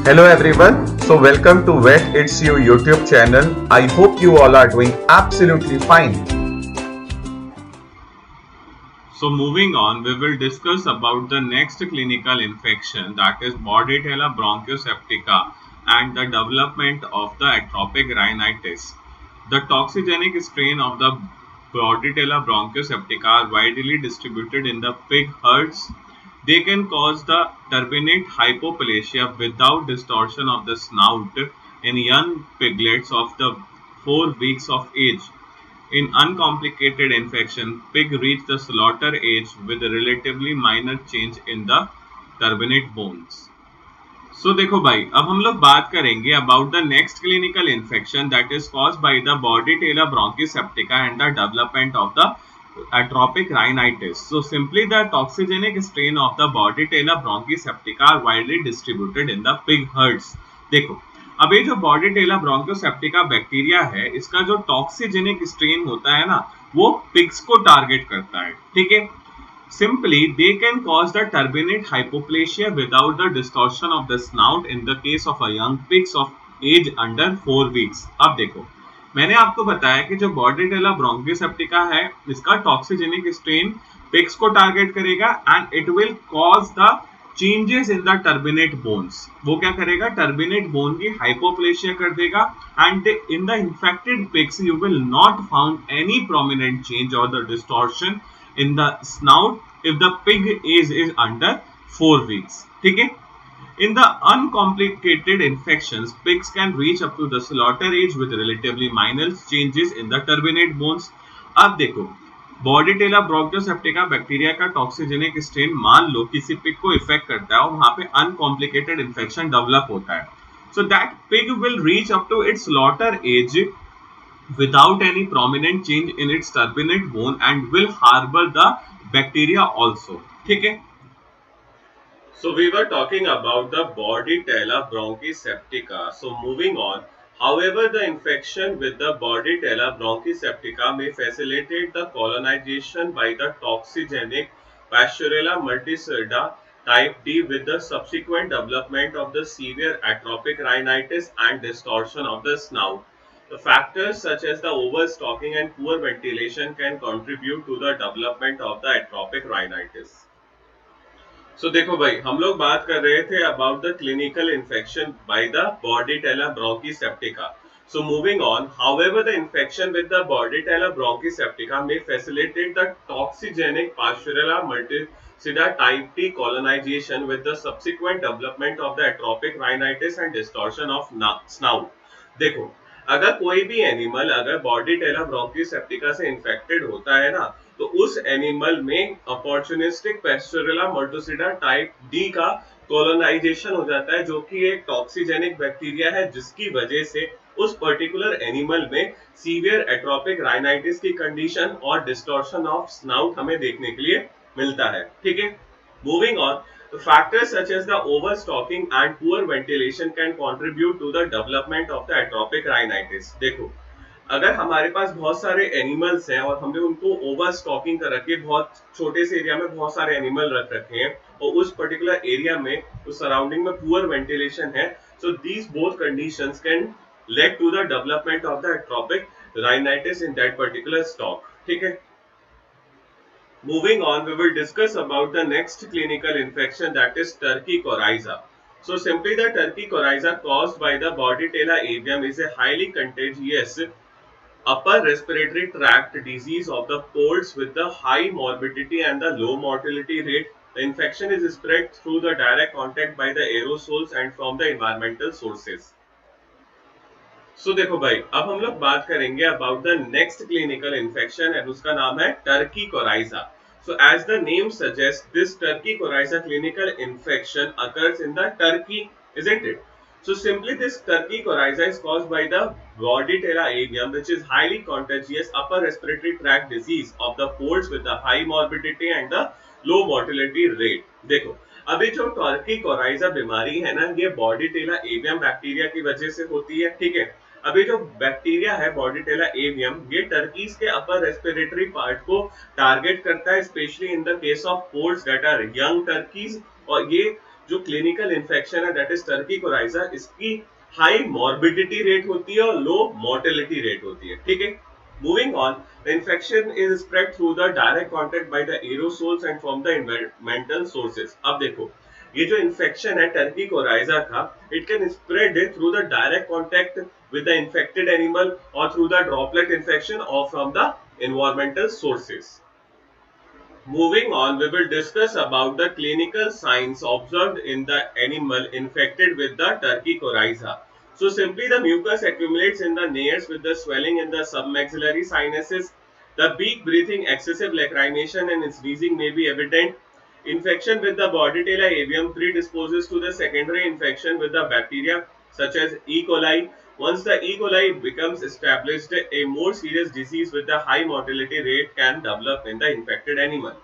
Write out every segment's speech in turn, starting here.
Hello everyone. So welcome to Vet It's You YouTube channel. I hope you all are doing absolutely fine. So moving on, we will discuss about the next clinical infection, that is Bordetella bronchioseptica and the development of the atopic rhinitis. The toxigenic strain of the Bordetella bronchioseptica are widely distributed in the pig herds. They can cause the turbinate hypoplasia without distortion of the snout in young piglets of the 4 weeks of age. In uncomplicated infection, pig reach the slaughter age with a relatively minor change in the turbinate bones. So देखो भाई, अब हम लोग बात करेंगे about the next clinical infection that is caused by the Bordetella bronchioseptica and the development of the atrophic rhinitis. So simply the toxigenic strain of the Bordetella bronchioseptica are widely distributed in the pig herds. देखो, अब ये जो Bordetella bronchioseptica bacteria है, इसका जो टॉक्सिजेनिक strain होता है ना, वो पिग्स को टारगेट करता है, ठीक है. Simply, they can cause the turbinate hypoplasia without the distortion of the snout in the case of a young pigs of age under 4 weeks. अब देखो, मैंने आपको बताया कि जो Bordetella bronchioseptica है, इसका टॉक्सिजेनिक स्ट्रेन पिग्स को टारगेट करेगा and it will cause the changes in the turbinate bones. वो क्या करेगा? टर्बिनेट बोन की हाइपोप्लेशिया कर देगा and in the infected pigs you will not found any prominent change और the distortion in the snout if the pig age is under 4 weeks. ठीक है. In the uncomplicated infections, pigs can reach up to the slaughter age with relatively minor changes in the turbinate bones. अब देखो, Bordetella bronchioseptica bacteria का टॉक्सिजेनिक strain मान लो किसी pig को effect करता है और वहां पे अनकॉम्प्लिकेटेड इन्फेक्शन डेवलप होता है. So that pig will reach up to its slaughter age without any prominent change in its turbinate bone and will harbor the bacteria also. ठीक है. So we were talking about the Bordetella bronchioseptica. So moving on, however, the infection with the Bordetella bronchioseptica may facilitate the colonization by the toxigenic Pasteurella multisida type D with the subsequent development of the severe atrophic rhinitis and distortion of the snout. The factors such as the overstocking and poor ventilation can contribute to the development of the atrophic rhinitis. So देखो भाई, हम लोग बात कर रहे थे about the clinical infection by the Bordetella bronchioseptica. So moving on, however, the infection with the Bordetella bronchioseptica may facilitate the toxigenic Pasteurella multisida type T colonization with the subsequent development of the atrophic rhinitis and distortion of snout. देखो, अगर कोई भी animal अगर Bordetella bronchioseptica से infected होता है ना, तो उस एनिमल में अपॉर्चुनिस्टिक पेस्टोरेला मोर्टोसिडा टाइप डी का कोलोनाइजेशन हो जाता है, जो कि एक टॉक्सिजेनिक बैक्टीरिया है जिसकी वजह से उस पर्टिकुलर एनिमल में सीवियर एट्रोपिक राइनाइटिस की कंडीशन और डिस्टॉर्शन ऑफ स्नाउट हमें देखने के लिए मिलता है. ठीक है. Moving on, the factors such as the overstocking and poor ventilation can contribute to the development of the atrophic rhinitis. देखो, अगर हमारे पास बहुत सारे एनिमल्स हैं और हमने उनको ओवर स्टॉकिंग कर रखी है, बहुत छोटे से एरिया में बहुत सारे एनिमल रख रखे हैं और उस पर्टिकुलर एरिया में उस सराउंडिंग में पुअर वेंटिलेशन है, so these both conditions can lead to the development of the atrophic rhinitis in that particular stock. ठीक है. Moving on, we will discuss about the next clinical infection, that is turkey coryza. So simply the turkey coryza caused by the Bordetella avium is a highly contagious upper respiratory tract disease of the poults with the high morbidity and the low mortality rate. The infection is spread through the direct contact by the aerosols and from the environmental sources. So देखो भाई, अब हम लोग बात करेंगे about the next clinical infection and उसका नाम है turkey coryza. So as the name suggests, this turkey coryza clinical infection occurs in the turkey, isn't it? So simply this turkey coryza is caused by the Bordetella avium, which is highly contagious upper respiratory tract disease of the poults with the high morbidity and the low mortality rate. देखो, अभी जो Turkey coryza बीमारी है ना, ये Bordetella avium bacteria की वजह से होती है. ठीक है. अभी जो बैक्टीरिया है Bordetella avium, ये टर्कीज के अपर रेस्पिरेटरी पार्ट को टारगेट करता है, specially in the case of poults that are young turkeys, और ये जो क्लिनिकल इन्फेक्शन है दैट इज टर्की कोराइजा, इसकी हाई मॉर्बिडिटी रेट होती है और लो मोर्टेलिटी रेट होती है, ठीक है। Moving on, the infection is spread through the direct contact by the aerosols and from the environmental sources. अब देखो, ये जो इन्फेक्शन है टर्की कोराइजा का, it can spread through the direct contact with the infected animal or through the droplet infection or from the environmental sources. Moving on, we will discuss about the clinical signs observed in the animal infected with the turkey coryza. So simply the mucus accumulates in the nares with the swelling in the submaxillary sinuses. The beak breathing, excessive lacrimation and sneezing may be evident. Infection with the Bordetella avium predisposes to the secondary infection with the bacteria such as E. coli. Once the E. coli becomes established, a more serious disease with a high mortality rate can develop in the infected animal.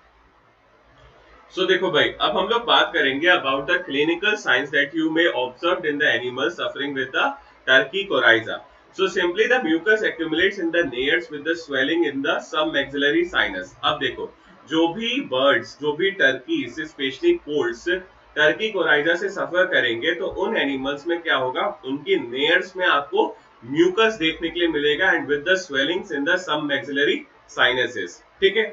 So देखो भाई, अब हम लोग बात करेंगे about the clinical signs that you may observe in the animal suffering with the turkey coryza. So simply the mucus accumulates in the nares with the swelling in the submaxillary sinus. अब देखो, जो भी birds, जो भी turkeys, especially poults, Turkey coryza से सफर करेंगे तो उन एनिमल्स में क्या होगा, उनकी नेयर्स में आपको म्यूकस देखने के लिए मिलेगा and with the swellings in the submaxillary sinuses, ठीक है।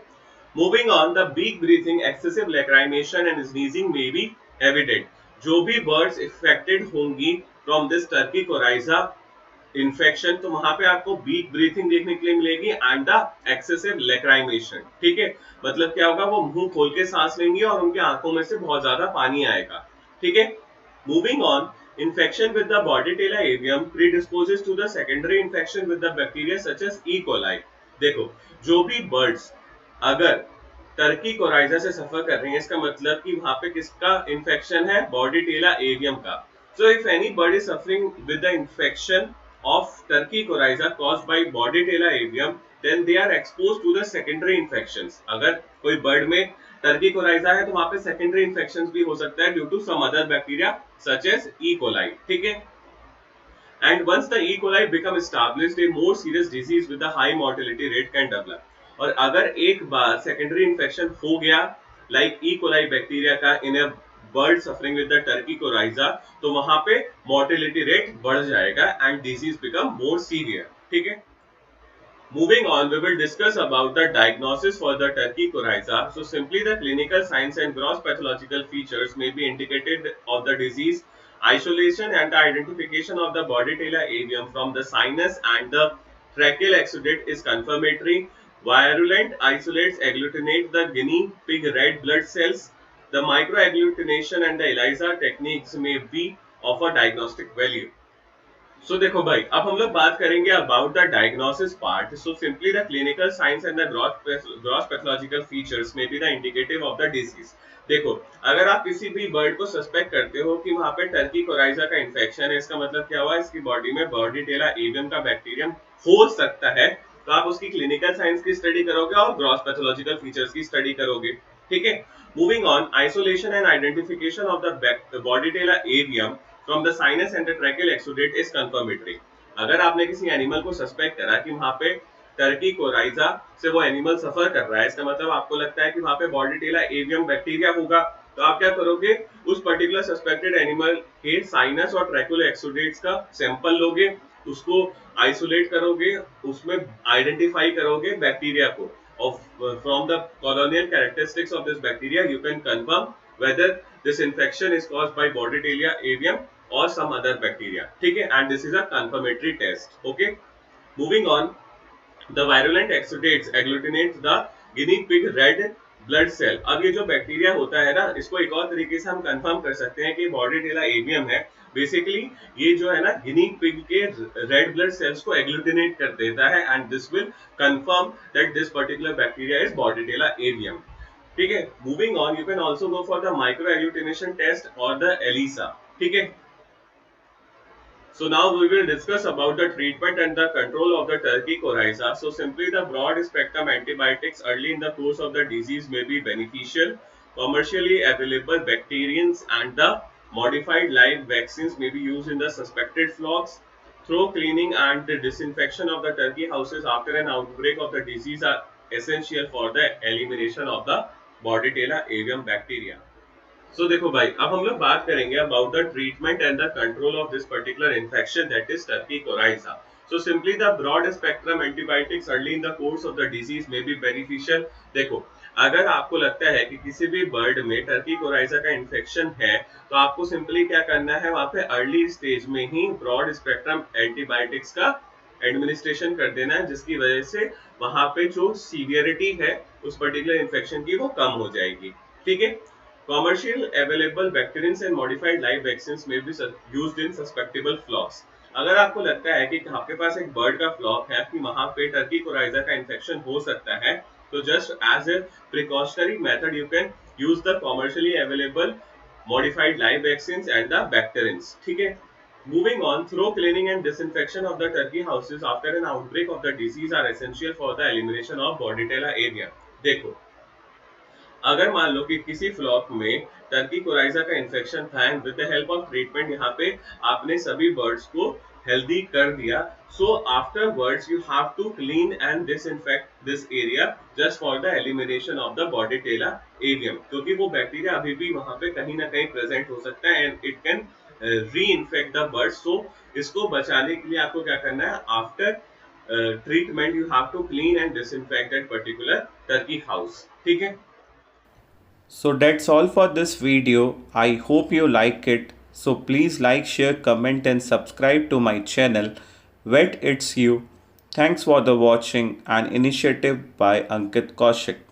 Moving on, the beak breathing, excessive lacrimation and sneezing may be evident. जो भी बर्ड्स इफेक्टेड होंगी from this turkey coryza infection, तो वहां पे आपको बीक ब्रीथिंग देखने के लिए मिलेगी एंड द एक्सेसिव लैक्राइमेशन, ठीक है। मतलब क्या होगा, वो मुंह खोल के सांस लेंगे और उनकी आंखों में से बहुत ज्यादा पानी आएगा, ठीक है। Moving on, infection with the Bordetella avium predisposes to the secondary infection with the bacteria such as E. coli. देखो, जो भी बर्ड्स अगर टर्की कोराइजा से सफर कर रहे हैं, इसका मतलब कि वहां पे किसका इन्फेक्शन है, बॉर्डेटेला एवियम का। So if any bird is suffering with the infection of turkey coryza caused by Bordetella avium, then they are exposed to the secondary infections. अगर कोई बर्ड में टर्की कोराइजा है तो वहां पे सेकेंडरी इन्फेक्शंस भी हो सकता है due to some other bacteria such as E coli, ठीक है। And once the E. coli become established, a more serious disease with a high mortality rate can develop. और अगर एक बार सेकेंडरी इन्फेक्शन हो गया लाइक ई कोलाई बैक्टीरिया का in a bird suffering with the turkey coryza, तो वहां पे mortality rate बढ़ जाएगा and disease become more severe, ठीक है। Moving on, we will discuss about the diagnosis for the turkey coryza. So simply the clinical signs and gross pathological features may be indicated of the disease. Isolation and the identification of the Bordetella avium from the sinus and the tracheal exudate is confirmatory. Virulent isolates agglutinate the guinea pig red blood cells. The microagglutination and the ELISA techniques may be of a diagnostic value. So देखो भाई, अब हम लोग बात करेंगे about the diagnosis part. So simply the clinical science and the gross pathological features may be the indicative of the disease. देखो, अगर आप किसी भी बर्ड को सस्पेक्ट करते हो कि वहां पे टर्की कोराइजा का इन्फेक्शन है, इसका मतलब क्या हुआ, इसकी बॉडी में बॉर्डेटेला एवियम का बैक्टीरियम हो सकता है, तो आप उसकी क्लिनिकल साइंस की स्टडी करोगे और ग्रॉस पैथोलॉजिकल फीचर्स की स्टडी करोगे, ठीक है। Moving on, isolation and identification of the Bordetella avium from the sinus and the tracheal exudate is confirmatory. अगर आपने किसी एनिमल को सस्पेक्ट करा कि वहां पे टर्की कोराइजा से वो एनिमल सफर कर रहा है, इसका मतलब आपको लगता है कि वहां पे बॉर्डेटेला एवियम बैक्टीरिया होगा, तो आप क्या करोगे, उस पर्टिकुलर सस्पेक्टेड एनिमल के साइनस और ट्रैक्यूल एक्सुडेट्स का सैंपल लोगे, उसको आइसोलेट करोगे, उसमें आइडेंटिफाई करोगे बैक्टीरिया को, और from the colonial characteristics of this bacteria you can confirm whether this infection is caused by Bordetella avium or some other bacteria, ठीक है, and this is a confirmatory test, okay. Moving on, the virulent exudates agglutinate the guinea pig red blood cell. अब ये जो bacteria होता है ना, इसको एक और तरीके से हम कंफर्म कर सकते हैं कि Bordetella avium है। बेसिकली ये जो है ना, गिनी पिग के रेड ब्लड सेल्स को एग्लूटिनेट कर देता है and this will confirm that this particular bacteria is Bordetella avium, ठीक है। Moving on, you can also go for the micro agglutination test और द एलिसा, ठीक है। So now we will discuss about the treatment and the control of the turkey coryza. So simply the broad spectrum antibiotics early in the course of the disease may be beneficial. Commercially available bacterians and the modified live vaccines may be used in the suspected flocks. Thorough cleaning and the disinfection of the turkey houses after an outbreak of the disease are essential for the elimination of the Bordetella avium bacteria. सो देखो भाई, अब हम लोग बात करेंगे about the treatment and the control of this particular infection that is turkey coryza. So simply the broad spectrum antibiotics early in the course of the disease may be beneficial. देखो, अगर आपको लगता है कि किसी भी बर्ड में turkey coryza का इन्फेक्शन है, तो आपको सिंपली क्या करना है, वहां पे अर्ली स्टेज में ही ब्रॉड स्पेक्ट्रम एंटीबायोटिक्स का एडमिनिस्ट्रेशन कर देना है, जिसकी वजह से वहां पे जो सीवियरिटी है उस पर्टिकुलर इन्फेक्शन की वो कम हो जाएगी. ठीक है. Commercial available bacterians and modified live vaccines may be used in suspectable flocks. अगर आपको लगता है कि आपके पास एक बर्ड का फ्लॉक है कि वहां पे टर्की कोराइजा का इन्फेक्शन हो सकता है, तो just as a precautionary method you can use the commercially available modified live vaccines and the bacterins. ठीक है. Moving on, thorough cleaning and disinfection of the turkey houses after an outbreak of the disease are essential for the elimination of Bordetella avium. देखो, अगर मान लो कि किसी flock में turkey coryza का infection था and with the help of treatment यहाँ पे आपने सभी बर्ड्स को हेल्दी कर दिया, so afterwards you have to clean and disinfect this area just for the elimination of the Bordetella avium, क्योंकि वो बैक्टीरिया अभी भी वहां पे कहीं ना कहीं प्रेजेंट हो सकता है and it can reinfect the birds. So इसको बचाने के लिए आपको क्या करना है, after treatment you have to clean and disinfect that particular turkey house. ठीक है. So that's all for this video. I hope you like it. So please like, share, comment and subscribe to my channel Vet It's You. Thanks for the watching, an initiative by Ankit Kaushik.